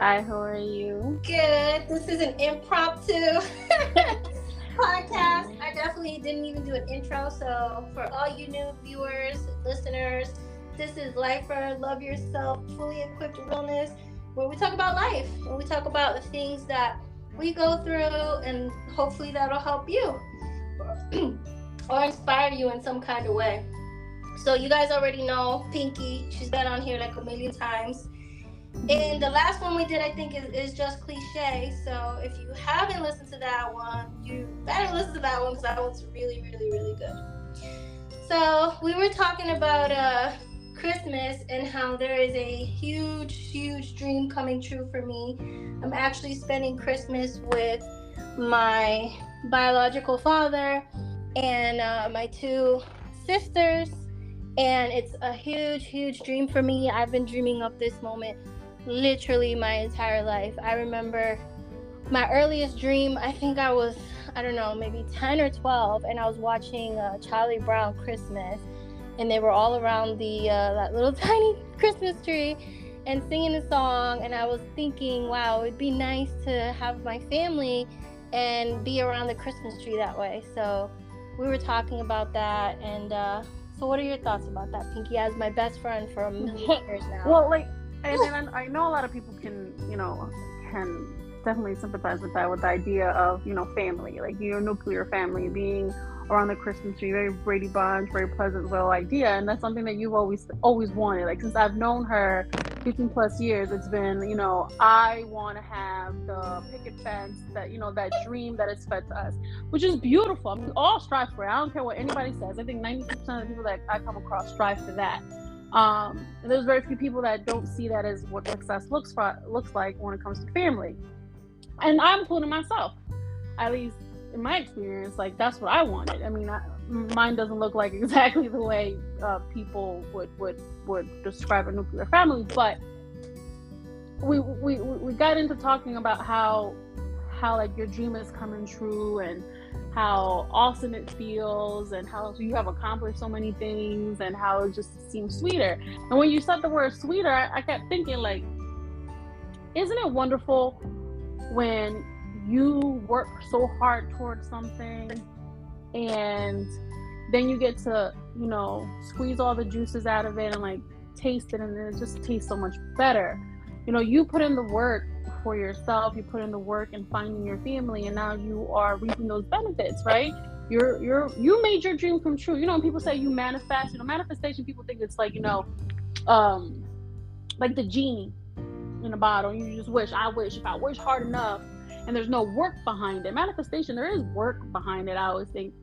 Hi, how are you? Good. This is an impromptu podcast. I definitely didn't even do an intro. So, for all you new viewers, listeners, this is Lifer, Love Yourself, Fully Equipped Wellness, where we talk about life, where we talk about the things that we go through, and hopefully that'll help you or inspire you in some kind of way. So, you guys already know Pinky. She's been on here like a million times. And the last one we did, I think, is just cliche. So if you haven't listened to that one, you better listen to that one because that one's really, really, really good. So we were talking about Christmas and how there is a huge, huge dream coming true for me. I'm actually spending Christmas with my biological father and my two sisters. And it's a huge, huge dream for me. I've been dreaming of this moment literally my entire life. I remember my earliest dream, I think I don't know, maybe 10 or 12, and I was watching Charlie Brown Christmas, and they were all around that little tiny Christmas tree and singing a song, and I was thinking, wow, it'd be nice to have my family and be around the Christmas tree that way. So we were talking about that, and so what are your thoughts about that, Pinky, as my best friend for a million years now? Well, and I know a lot of people can definitely sympathize with that, with the idea of, family, like your nuclear family being around the Christmas tree, very Brady Bunch, very Pleasantville idea. And that's something that you've always wanted. Like, since I've known her 15 plus years, it's been, I want to have the picket fence, that, that dream that is fed to us, which is beautiful. I mean, we all strive for it. I don't care what anybody says. I think 90% of the people that I come across strive for that. And there's very few people that don't see that as what success looks like when it comes to family. And I'm including myself, at least in my experience. Like, that's what I wanted. I mean, mine doesn't look like exactly the way people would describe a nuclear family, but we got into talking about how like your dream is coming true and how awesome it feels and how you have accomplished so many things and how it just seems sweeter. And when you said the word sweeter, I kept thinking, like, isn't it wonderful when you work so hard towards something and then you get to, squeeze all the juices out of it and like taste it, and it just tastes so much better. You put in the work for yourself, you put in the work in finding your family, and now you are reaping those benefits, right? You made your dream come true. When people say you manifest, manifestation, people think it's like, like the genie in a bottle. You just wish, if I wish hard enough, and there's no work behind it. Manifestation, there is work behind it. I always think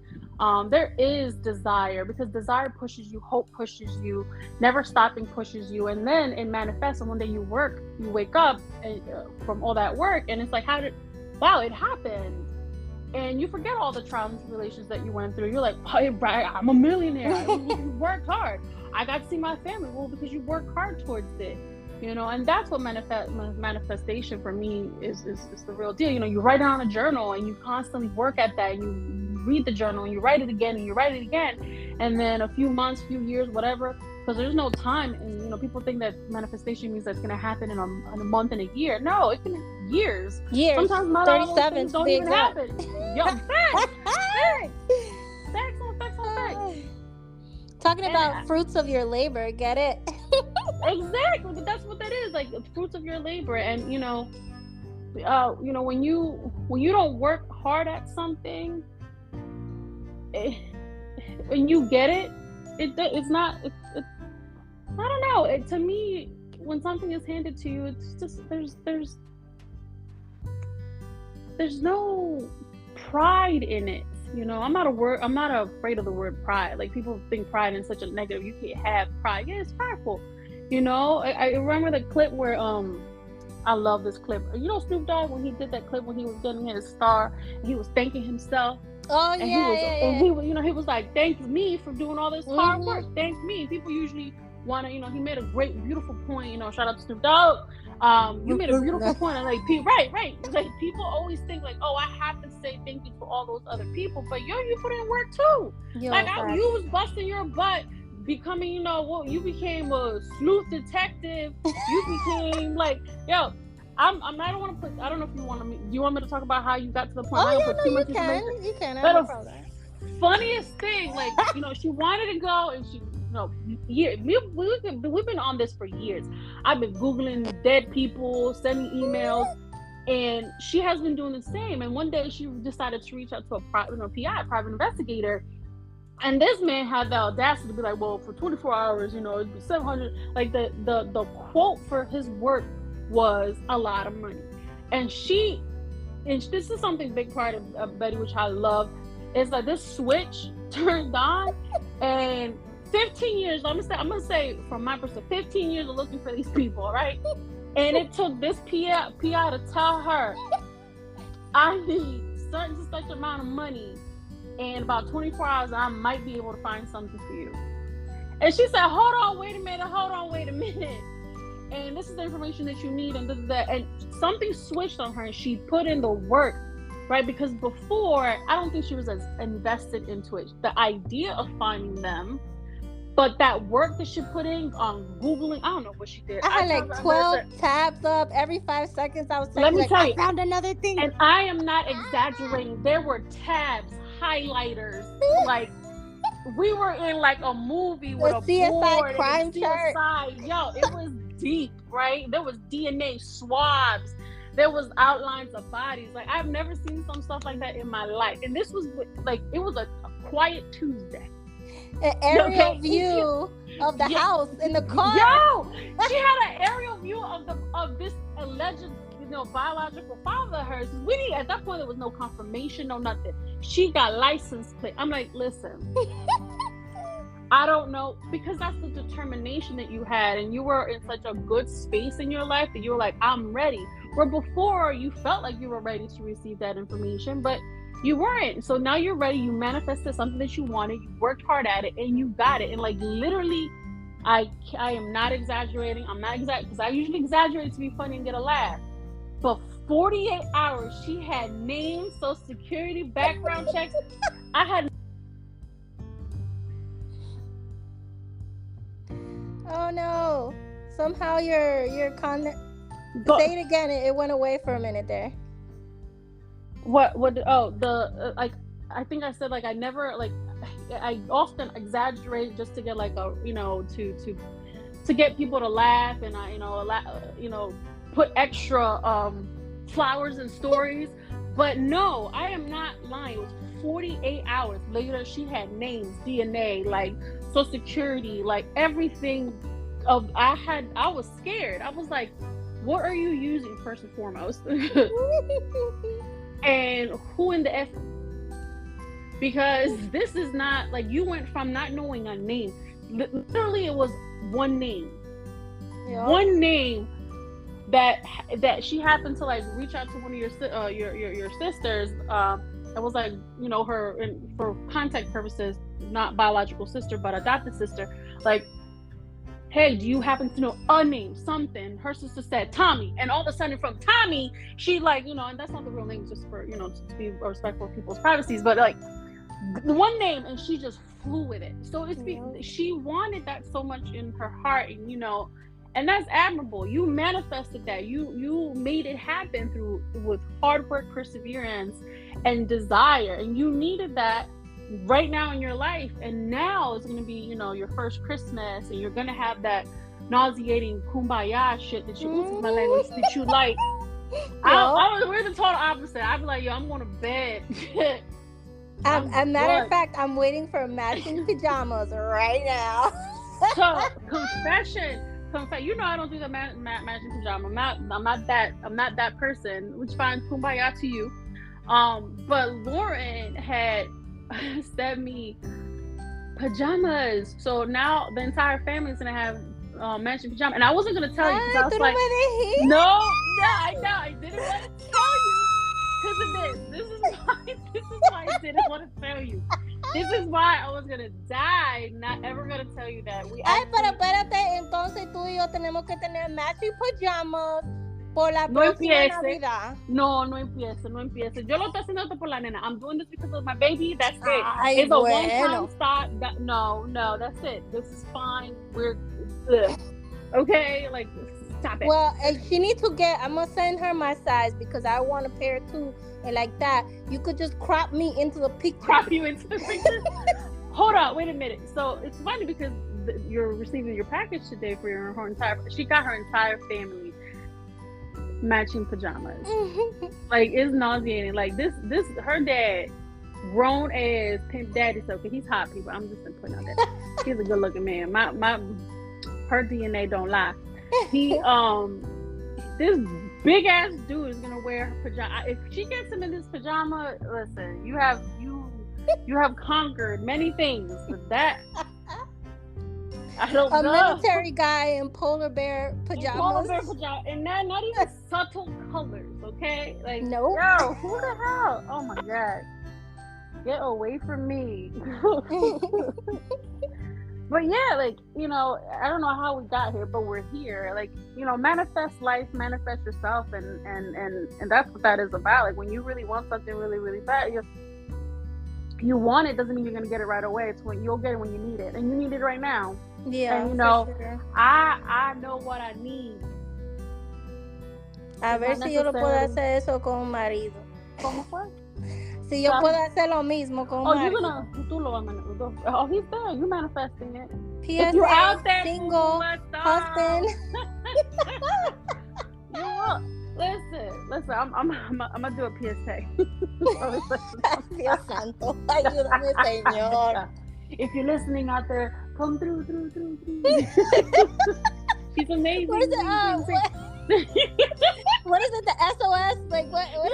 there is desire, because desire pushes you, hope pushes you, never stopping pushes you, and then it manifests. And one day you wake up from all that work, and it's like, wow, it happened. And you forget all the trials and tribulations that you went through. You're like, oh, I'm a millionaire. You worked hard. I got to see my family. Well, because you work hard towards it. And that's what manifestation for me is the real deal. You write it on a journal, and you constantly work at that. You read the journal, and you write it again, and you write it again, and then a few months, few years, whatever, because there's no time. And people think that manifestation means that's going to happen in a month and a year. No, it can years. Sometimes not 37 all those things don't even happen. Yo, facts on facts. Talking about fruits of your labor, get it? Exactly, but that's what that is, like the fruits of your labor. And when you don't work hard at something, when you get it, it's not. I don't know. To me, when something is handed to you, it's just there's no pride in it. I'm not afraid of the word pride. Like, people think pride in such a negative. You can't have pride. Yeah, it's prideful. I remember the clip where I love this clip. Snoop Dogg, when he did that clip when he was getting his star, and he was thanking himself. Oh, and yeah. He was like, thank me for doing all this hard work. Thank me. People usually want to, he made a great, beautiful point. Shout out to Snoop Dogg. You made a beautiful point. And like, right. Like, people always think like, oh, I have to say thank you to all those other people, but you put in work too. You was busting your butt, becoming, you became a sleuth detective. You became like, I don't want to put. I don't know if you want to. Do you want me to talk about how you got to the point? Oh, I yeah, don't put no, too you much can. information. You can. I But have no the problem. funniest thing, like, she wanted to go, and she, we've been on this for years. I've been Googling dead people, sending emails, and she has been doing the same. And one day she decided to reach out to a private investigator. And this man had the audacity to be like, well, for 24 hours, it'd be 700. Like the quote for his work was a lot of money. And this is something big part of Betty, which I love, is that this switch turned on, and 15 years, I'm gonna say from my perspective, 15 years of looking for these people, right? And it took this PI to tell her, I need such amount of money, and about 24 hours, I might be able to find something for you. And she said, hold on, wait a minute. And this is the information that you need, and this is that. And something switched on her, and she put in the work, right? Because before, I don't think she was as invested into it. The idea of finding them, but that work that she put in on Googling, I don't know what she did. I had like 12 tabs up every 5 seconds. I was Let me tell you, I found another thing. And I am not exaggerating. There were tabs, highlighters, like we were in like a movie with a CSI board, crime chart. Yo, it was deep, right? There was DNA swabs. There was outlines of bodies. Like, I've never seen some stuff like that in my life. And this was like, it was a quiet Tuesday. An aerial view of the house in the car. Yo, she had an aerial view of this alleged, biological father of hers. At that point, there was no confirmation, no nothing. She got license plate. I'm like, listen, I don't know, because that's the determination that you had, and you were in such a good space in your life that you were like, I'm ready. Where before you felt like you were ready to receive that information, but you weren't. So now you're ready. You manifested something that you wanted. You worked hard at it, and you got it. And like, literally, I am not exaggerating. I'm not exaggerating, because I usually exaggerate to be funny and get a laugh. For 48 hours, she had names, social security, background checks. I had. Oh no! Somehow your comment. Say it again. It went away for a minute there. What? Oh, I think I said, like, I never, like, I often exaggerate just to get like a, to get people to laugh, and I, put extra flowers and stories. But no, I am not lying. It was 48 hours later. She had names, DNA, like social security, like everything. I was scared. I was like, what are you using first and foremost? And who in the F? Because this is not, like, you went from not knowing a name. Literally, it was one name. Yeah. One name that she happened to, like, reach out to one of your sisters. It was like, her, for contact purposes, not biological sister, but adopted sister. Like, hey, do you happen to know a name, something? Her sister said Tommy, and all of a sudden from Tommy, she, like, and that's not the real name, just for, to be respectful of people's privacies, but like one name, and she just flew with it. So she wanted that so much in her heart, and and that's admirable. You manifested that. You made it happen with hard work, perseverance, and desire, and you needed that right now in your life. And now it's going to be, your first Christmas, and you're going to have that nauseating kumbaya shit that you like. We're the total opposite. I'd be like, yo, I'm going to bed. As a matter of fact, I'm waiting for matching pajamas right now. So, confession. I don't do the matching pajama. I'm not that person, which finds kumbaya to you. But Lauren had sent me pajamas, so now the entire family is gonna have matching pajamas, and I wasn't gonna tell you, because I was like, I didn't want to tell you because of this. This is why I didn't want to tell you. This is why I was gonna die not ever gonna tell you that we. Pero espérate, entonces tú y yo tenemos que tener matching pajamas por la próxima Navidad. No empiece. Yo lo estoy haciendo esto por la nena. I'm doing this because of my baby. That's it. It's a one-time stop. No, that's it. This is fine. We're okay. Like, Stop it. Well, she needs to get. I'm gonna send her my size because I want a pair too. And like that, you could just crop me into the picture. Crop you into the picture. Hold on, wait a minute. So it's funny because you're receiving your package today for her entire. She got her entire family matching pajamas. Like, it's nauseating. Like this her dad, grown ass pimp daddy. So he's hot, people. I'm just gonna put out that he's a good looking man. My her DNA don't lie. He this big ass dude is gonna wear her pajama. If she gets him in this pajama, listen, you have conquered many things, but that I don't know. A military guy in polar bear pajamas. And not even subtle colors, okay? Like, nope. Yo, who the hell? Oh my god. Get away from me. But yeah, like, you know, I don't know how we got here, but we're here. Like, you know, manifest life, manifest yourself, and that's what that is about. Like, when you really want something really, really bad, you want it doesn't mean you're gonna get it right away. It's when you'll get it when you need it, and you need it right now. Yeah, and you know, sure. I know what I need. A ver si yo lo puedo hacer eso con un marido. ¿Cómo fue? Si yo puedo hacer lo mismo con un marido. Tú lo vas a manifestar. Oh, he's there. You're manifesting it. PSA, if you're out there, single, husband. You will. Listen. I'm gonna do a PSA. Dios santo, ayúdame, Señor. If you're listening out there, come through. She's amazing. What is it? What is it? The SOS? Like what is it?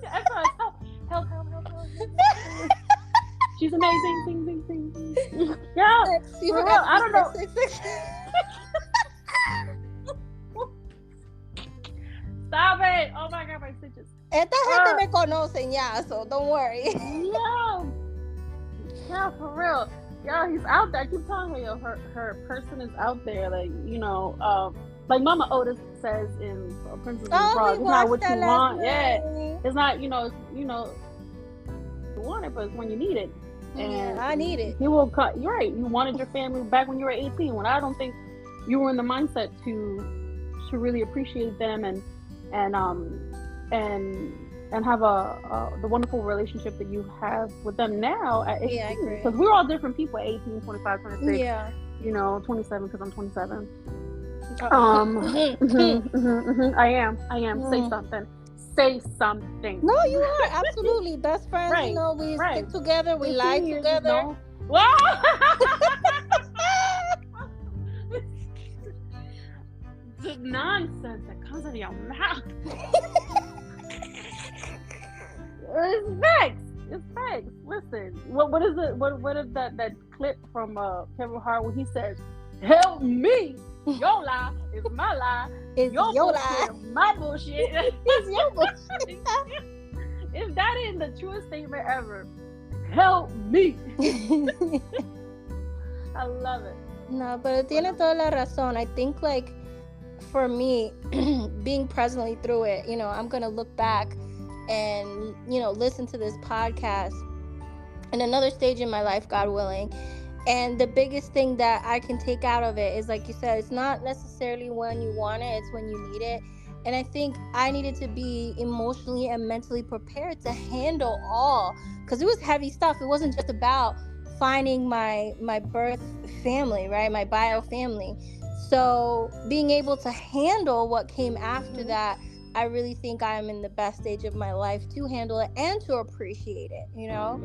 SOS. Help. She's amazing. Sing. Yeah. For real, I don't know. Stop it. Oh my god, my stitches. Esta gente me conocen ya, so don't worry. Yeah, for real. Yeah, he's out there. I keep telling her, her person is out there. Like, you know, like Mama Otis says in Princess Abroad, it's not what you want. Yeah, it's not, you want it, but it's when you need it. And I need it. He will cut. You're right. You wanted your family back when you were 18. When I don't think you were in the mindset to really appreciate them and have the wonderful relationship that you have with them now at 18. Yeah, I agree. Because we're all different people at 18, 25, 26. Yeah. You know, 27 because I'm 27. I am. Say something. No, you are absolutely best friends. Right, you know, we stick together, we lie together. Wow. The nonsense that comes out of your mouth. It's facts. Listen, what is it? What is that clip from Kevin Hart when he says, "Help me, your lie is my lie, it's your lie, my bullshit." It's your bullshit. If that isn't the truest statement ever, help me. I love it. No, pero tiene toda la razón. I think, like, for me, being presently through it, you know, I'm gonna look back and, you know, listen to this podcast in another stage in my life, God willing. And the biggest thing that I can take out of it is, like you said, it's not necessarily when you want it, it's when you need it. And I think I needed to be emotionally and mentally prepared to handle all, because it was heavy stuff. It wasn't just about finding my birth family, right? My bio family. So being able to handle what came after that, I really think I'm in the best stage of my life to handle it and to appreciate it, you know?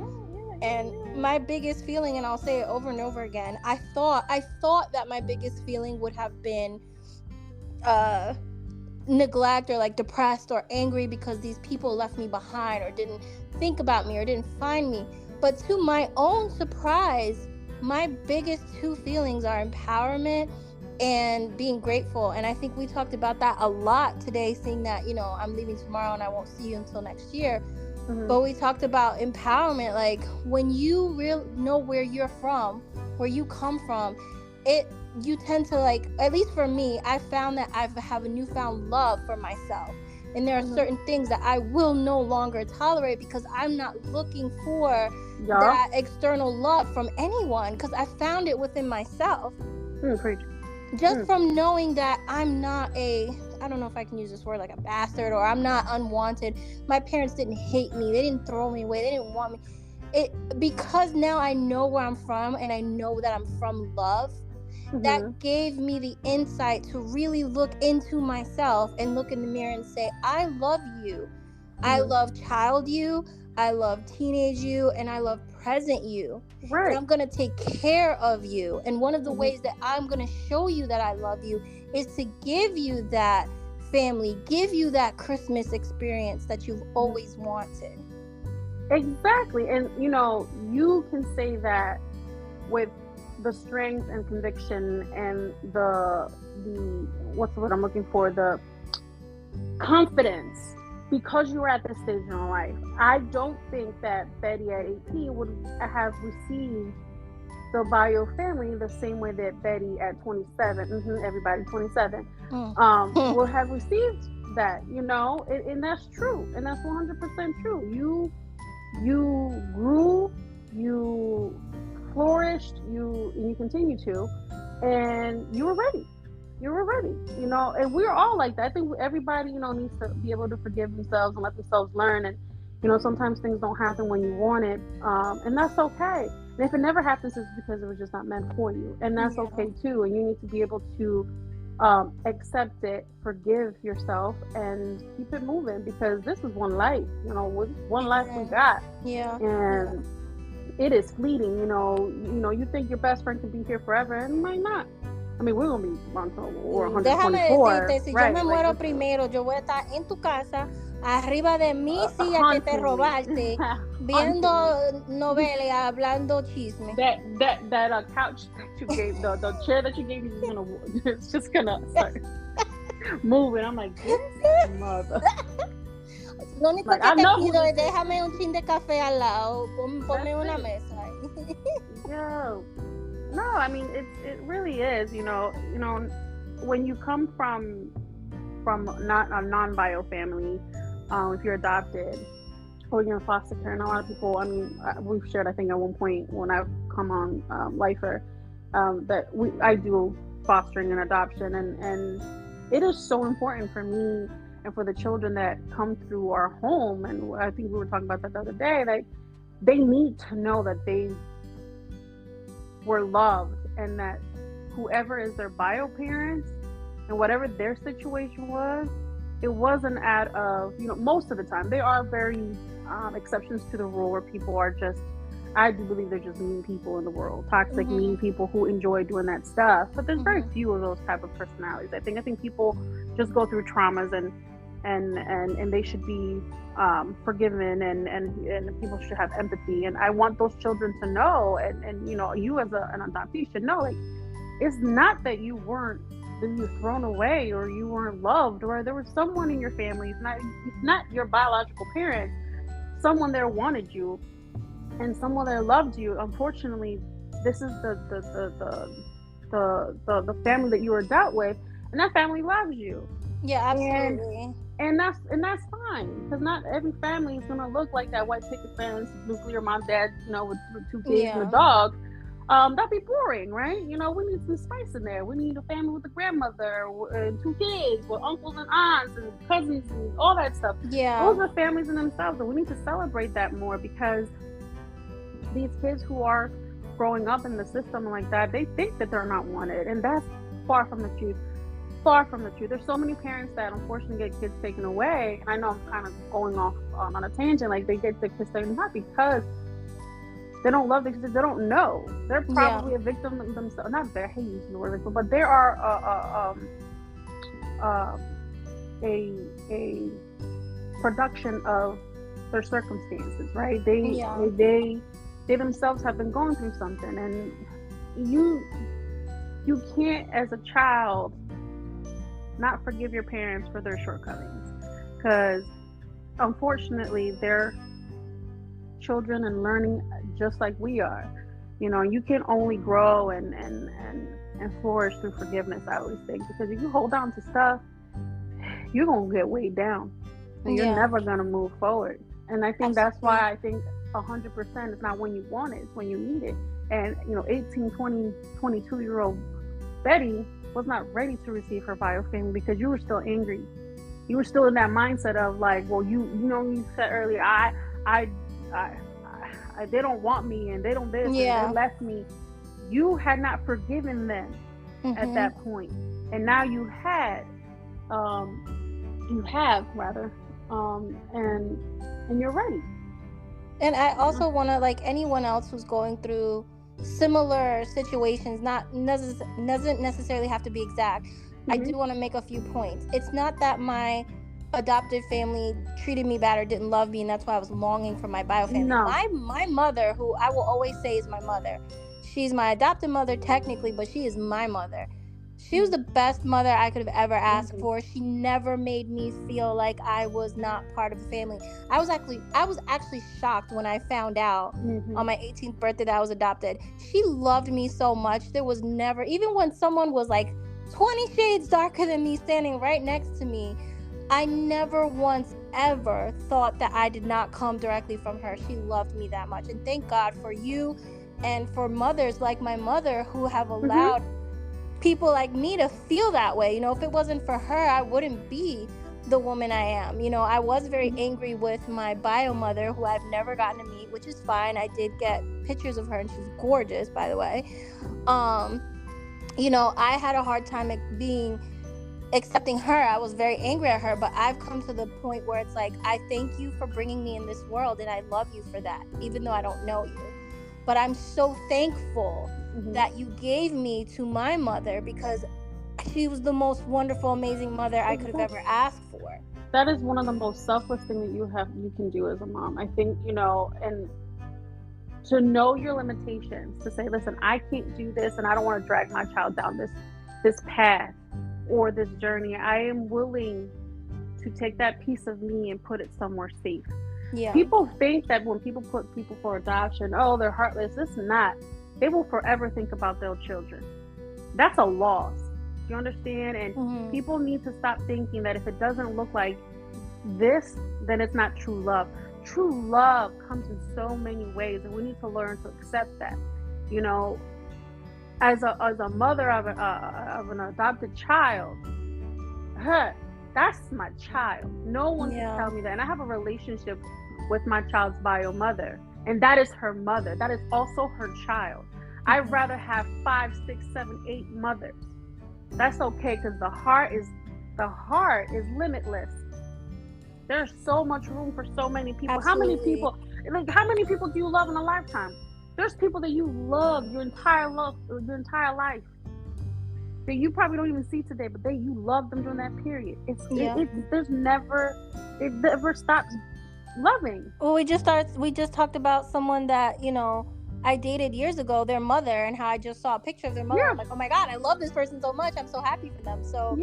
And my biggest feeling, and I'll say it over and over again, I thought that my biggest feeling would have been neglect or like depressed or angry because these people left me behind or didn't think about me or didn't find me. But to my own surprise, my biggest two feelings are empowerment and being grateful. And I think we talked about that a lot today, seeing that, you know, I'm leaving tomorrow and I won't see you until next year. But we talked about empowerment, like when you really know where you're from, where you come from, you tend to, like, at least for me, I found that I have a newfound love for myself. And there are certain things that I will no longer tolerate because I'm not looking for that external love from anyone, because I found it within myself. Preach. just from knowing that I'm not I don't know if I can use this word, like a bastard, or I'm not unwanted. My parents didn't hate me. They didn't throw me away. They didn't want me. Because now I know where I'm from, and I know that I'm from love. That gave me the insight to really look into myself and look in the mirror and say, I love you. I love child you. I love teenage you, and I love present you. Right. And I'm going to take care of you. And one of the ways that I'm going to show you that I love you is to give you that family, give you that Christmas experience that you've always wanted. Exactly. And, you know, you can say that with the strength and conviction and the what's the word I'm looking for? The confidence, because you were at this stage in your life. I don't think that Betty at 18 would have received the bio family the same way that Betty at 27, everybody 27, would have received that, you know, and that's true. And that's 100% true. You grew, you flourished, and you continue to, and you were ready, you know. And we're all like that. I think everybody, you know, needs to be able to forgive themselves and let themselves learn. And, you know, sometimes things don't happen when you want it, and that's okay. And if it never happens, it's because it was just not meant for you, and that's okay too. And you need to be able to accept it, forgive yourself, and keep it moving, because this is one life, you know, one life we got. And it is fleeting, you know. You think your best friend can be here forever, and it might not. I mean, we're gonna be on to 124. Déjame decirte, si yo me muero primero, yo voy a estar en tu casa, arriba de mi silla que te robaste, viendo novelas, hablando chisme. That couch that you gave, the chair that you gave me, it's just gonna start moving. I'm like, this mother. Lo único que te pido es déjame un chin de café al lado, ponme una mesa. Yo. No, I mean, it really is, you know, when you come from not a non-bio family, if you're adopted or you're in foster care, and a lot of people, I mean, we've shared, I think at one point when I've come on Lifer, that I do fostering and adoption, and it is so important for me and for the children that come through our home. And I think we were talking about that the other day, like, they need to know that they were loved, and that whoever is their bio parents and whatever their situation was, it wasn't out of, you know, most of the time there are very exceptions to the rule where people are just, I do believe they're just mean people in the world, toxic, mean people who enjoy doing that stuff, but there's very few of those type of personalities. I think people just go through traumas, and they should be forgiven, and people should have empathy. And I want those children to know, and you know, you as an adoptee should know, like, it's not that you were thrown away or you weren't loved, or there was someone in your family. It's not your biological parents. Someone there wanted you, and someone there loved you. Unfortunately, this is the family that you were dealt with, and that family loves you. Yeah, absolutely. And that's fine, because not every family is gonna look like that white picket fence, nuclear mom, dad, you know, with 2 kids and a dog. That'd be boring, right? You know, we need some spice in there. We need a family with a grandmother and 2 kids with uncles and aunts and cousins and all that stuff. Yeah, those are families in themselves, and we need to celebrate that more, because these kids who are growing up in the system like that, they think that they're not wanted, and that's far from the truth. There's so many parents that unfortunately get kids taken away, and I know I'm kind of going off on a tangent, like, they get the kids taken, not because they don't love the kids, they don't know. They're probably a victim themselves. Not there, I hate using the word victim, but they are a production of their circumstances, right? They themselves have been going through something, and you can't, as a child, not forgive your parents for their shortcomings, because unfortunately they're children and learning just like we are. You know, you can only grow and flourish through forgiveness, I always think, because if you hold on to stuff, you're gonna get weighed down, and you're never gonna move forward. And I think that's why I think 100% is not when you want it, it's when you need it. And you know, 18, 20, 22-year-old Betty was not ready to receive her bio family because you were still angry. You were still in that mindset of like, well, you said earlier, I, they don't want me and they don't this and they left me. You had not forgiven them at that point, and now you have rather, and you're ready. And I also want to, like anyone else who's going through similar situations, doesn't necessarily have to be exact. I do want to make a few points. It's not that my adopted family treated me bad or didn't love me, and that's why I was longing for my bio family. No. My mother, who I will always say is my mother, she's my adopted mother technically, but she is my mother. She was the best mother I could have ever asked for. She never made me feel like I was not part of the family. I was actually shocked when I found out on my 18th birthday that I was adopted. She loved me so much. There was never, even when someone was like 20 shades darker than me standing right next to me, I never once ever thought that I did not come directly from her. She loved me that much. And thank God for you and for mothers like my mother who have allowed people like me to feel that way. You know, if it wasn't for her, I wouldn't be the woman I am. You know, I was very angry with my bio mother, who I've never gotten to meet, which is fine. I did get pictures of her, and she's gorgeous, by the way. You know, I had a hard time accepting her. I was very angry at her, but I've come to the point where it's like, I thank you for bringing me in this world, and I love you for that, even though I don't know you. But I'm so thankful that you gave me to my mother, because she was the most wonderful, amazing mother I could have ever asked for. That is one of the most selfless things that you can do as a mom. I think, you know, and to know your limitations, to say, listen, I can't do this, and I don't want to drag my child down this path or this journey. I am willing to take that piece of me and put it somewhere safe. Yeah. People think that when people put people for adoption, oh, they're heartless. It's not. They will forever think about their children. That's a loss. You understand? And people need to stop thinking that if it doesn't look like this, then it's not true love. True love comes in so many ways, and we need to learn to accept that. You know, as a mother of an adopted child, that's my child. No one can tell me that. And I have a relationship with my child's bio mother, and that is her mother. That is also her child. I'd rather have 5, 6, 7, 8 mothers. That's okay, because the heart is limitless. There's so much room for so many people. Absolutely. How many people do you love in a lifetime? There's people that you love your entire life that you probably don't even see today, but you love them during that period. It never stops loving. Well, we just talked about someone that, you know, I dated years ago, their mother, and how I just saw a picture of their mother. I'm like, oh my God, I love this person so much. I'm so happy for them. So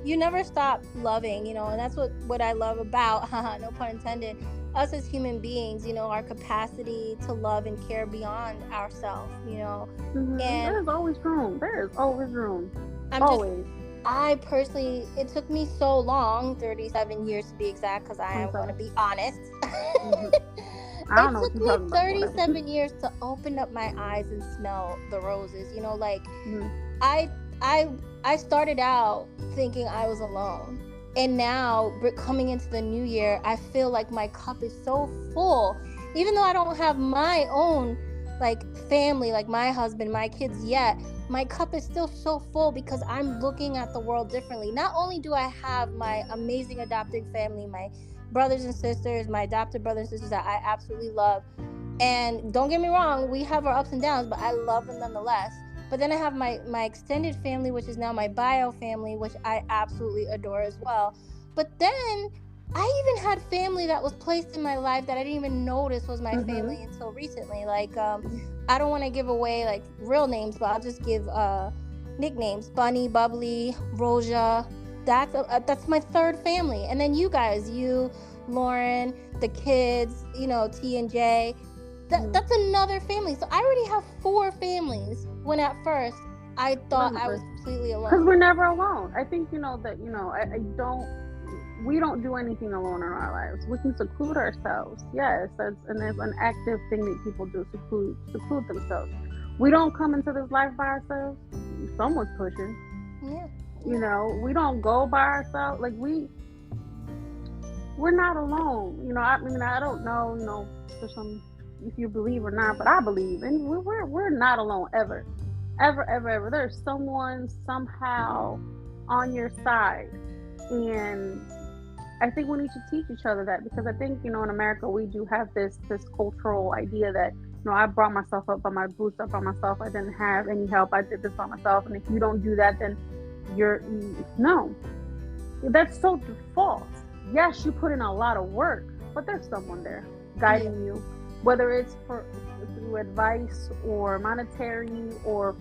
you never stop loving, you know, and that's what I love about, no pun intended, us as human beings, you know, our capacity to love and care beyond ourselves, you know. And there's always room. There is always room. I personally, it took me so long, 37 years to be exact, because I am going to be honest. It took me 37 years to open up my eyes and smell the roses. You know, like I started out thinking I was alone, and now coming into the new year, I feel like my cup is so full. Even though I don't have my own like family, like my husband, my kids yet, my cup is still so full because I'm looking at the world differently. Not only do I have my amazing adopted family, my brothers and sisters, my adopted brothers and sisters that I absolutely love. And don't get me wrong, we have our ups and downs, but I love them nonetheless. But then I have my extended family, which is now my bio family, which I absolutely adore as well. But then I even had family that was placed in my life that I didn't even notice was my family until recently. Like, I don't want to give away like real names, but I'll just give nicknames: Bunny, Bubbly, Roja. That's my third family. And then you guys, Lauren, the kids, you know, T and J. That's another family. So I already have 4 families, when at first I thought I was completely alone. Because we're never alone. I think, you know, that, you know, we don't do anything alone in our lives. We can seclude ourselves. Yes, there's an active thing that people do, seclude themselves. We don't come into this life by ourselves. Someone's pushing. Yeah. You know, we don't go by ourselves. Like we're not alone. You know, I mean, I don't know, for some, if you believe or not, but I believe, and we're not alone ever, ever, ever, ever. There's someone somehow on your side, and I think we need to teach each other that, because I think, in America we do have this cultural idea that, I brought myself up by my boots up by myself. I didn't have any help. I did this by myself, and if you don't do that, then no. That's so false. Yes, you put in a lot of work, but there's someone there guiding you, whether it's through advice or monetary or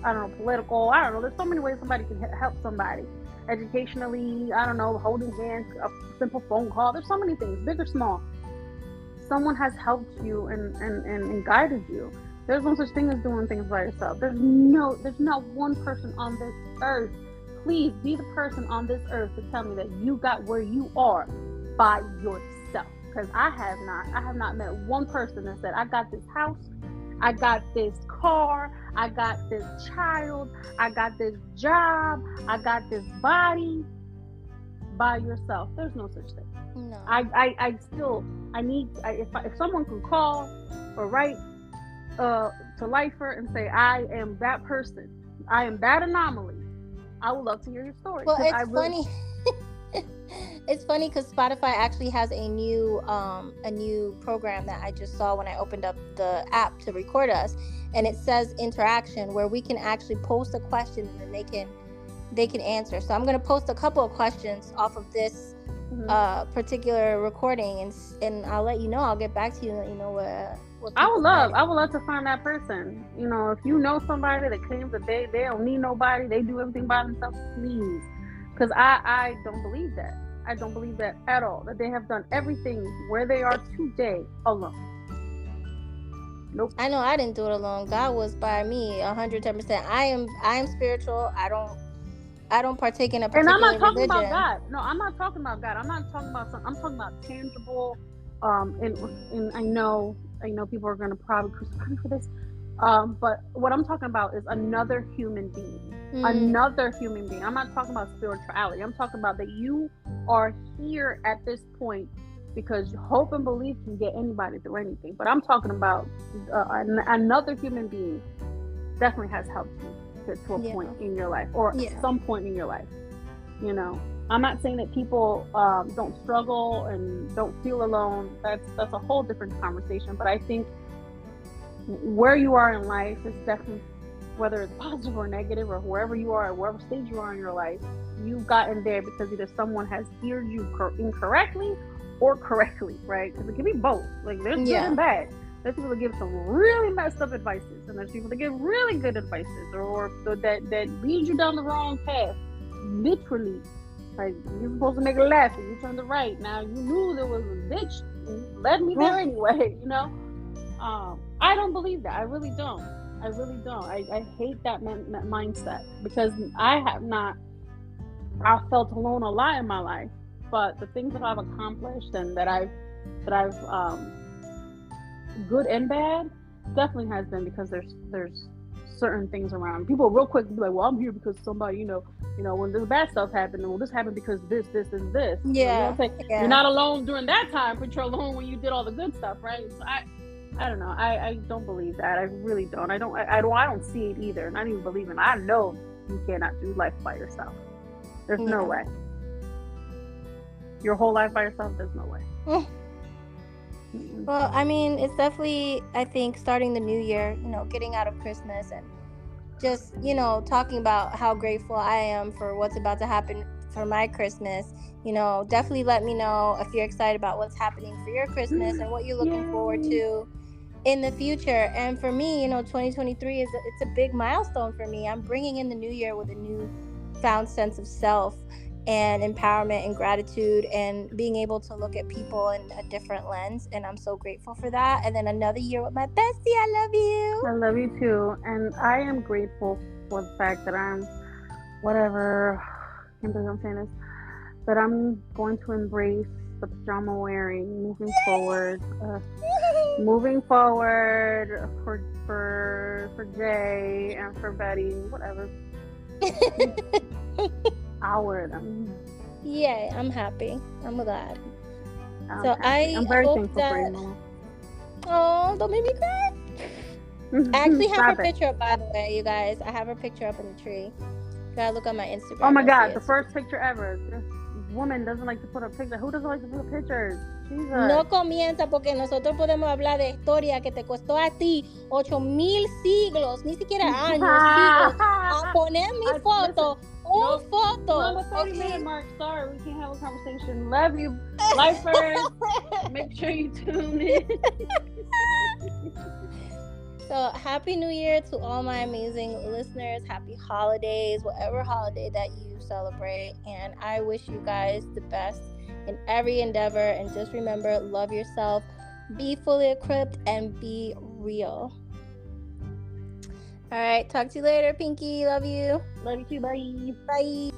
I don't know, political. I don't know. There's so many ways somebody can help somebody. Educationally, I don't know, holding hands, a simple phone call. There's so many things, big or small. Someone has helped you and guided you. There's no such thing as doing things by yourself. There's not one person on this earth. Please be the person on this earth to tell me that you got where you are by yourself. Because I have not met one person that said, I got this house, I got this car, I got this child, I got this job, I got this body by yourself. There's no such thing. No. If someone could call or write to Lifer and say, I am that person, I am that anomaly, I would love to hear your story. Well, it's funny. It's funny because Spotify actually has a new program that I just saw when I opened up the app to record us, and it says interaction, where we can actually post a question and then they can answer. So I'm going to post a couple of questions off of this particular recording, and I'll let you know. I'll get back to you and let you know what I would love to find that person. If you know somebody that claims that they don't need nobody, they do everything by themselves, please. Because I don't believe that. I don't believe that at all. That they have done everything where they are today alone. Nope. I know I didn't do it alone. God was by me 110%. I am spiritual. I don't partake in a particular religion. And I'm not talking about God. No, I'm not talking about God. I'm not talking about something. I'm talking about tangible. And I know people are going to probably crucify me for this. But what I'm talking about is another human being. Another human being. I'm not talking about spirituality. I'm talking about that you are here at this point because hope and belief can get anybody through anything. But I'm talking about another human being definitely has helped you to a point in your life, or at some point in your life. I'm not saying that people don't struggle and don't feel alone. That's a whole different conversation. But I think where you are in life is definitely, whether it's positive or negative, or wherever you are, at wherever stage you are in your life, you've gotten there because either someone has steered you incorrectly or correctly, right? Because it can be both. Like, there's good and bad. There's people that give some really messed up advices, and there's people that give really good advices, or that lead you down the wrong path, literally. Like, you're supposed to make a left and you turn to right. Now, you knew there was a ditch and led me there anyway, I don't believe that. I really don't. I hate that mindset, because I felt alone a lot in my life, but the things that I've accomplished and that I've good and bad, definitely has been because there's certain things around. People real quick be like, well, I'm here because somebody, when this bad stuff happened, well, this happened because this, and this. Yeah. You're not alone during that time, but you're alone when you did all the good stuff, right? So I don't know. I don't believe that. I really don't. I don't see it either. Not even believing. I know you cannot do life by yourself. There's no way. Your whole life by yourself, there's no way. Well, I mean, it's definitely, I think, starting the new year, getting out of Christmas and just, talking about how grateful I am for what's about to happen for my Christmas. Definitely let me know if you're excited about what's happening for your Christmas and what you're looking forward to in the future. And for me, 2023 it's a big milestone for me. I'm bringing in the new year with a new found sense of self and empowerment and gratitude, and being able to look at people in a different lens, and I'm so grateful for that. And then another year with my bestie. I love you. I love you too, and I am grateful for the fact that I'm can't believe I'm saying this, but I'm going to embrace the pajama wearing moving forward for Jay and for Betty, whatever. I'll wear them. Yeah, I'm happy. I'm glad. I'm So happy. I'm very hope thankful for you, that. Mama. Oh, don't make me cry. I actually have Stop her it. picture up, by the way, you guys. I have her picture up in the tree. You gotta look on my Instagram. Oh my you'll see God, it. the first picture ever. This woman doesn't like to put a picture. Who doesn't like to put pictures? Jesus. No comienza porque nosotros podemos hablar de historia que te costó a ti 8,000 siglos, ni siquiera años, siglos, a poner mi foto, Listen, foto. We're on the 30-minute mark. Sorry, we can't have a conversation. Love you, lifers. Make sure you tune in. So happy New Year to all my amazing listeners. Happy holidays, whatever holiday that you celebrate. And I wish you guys the best in every endeavor. And just remember, love yourself, be fully equipped, and be real. All right, talk to you later, Pinky. Love you. Love you too. Bye. Bye.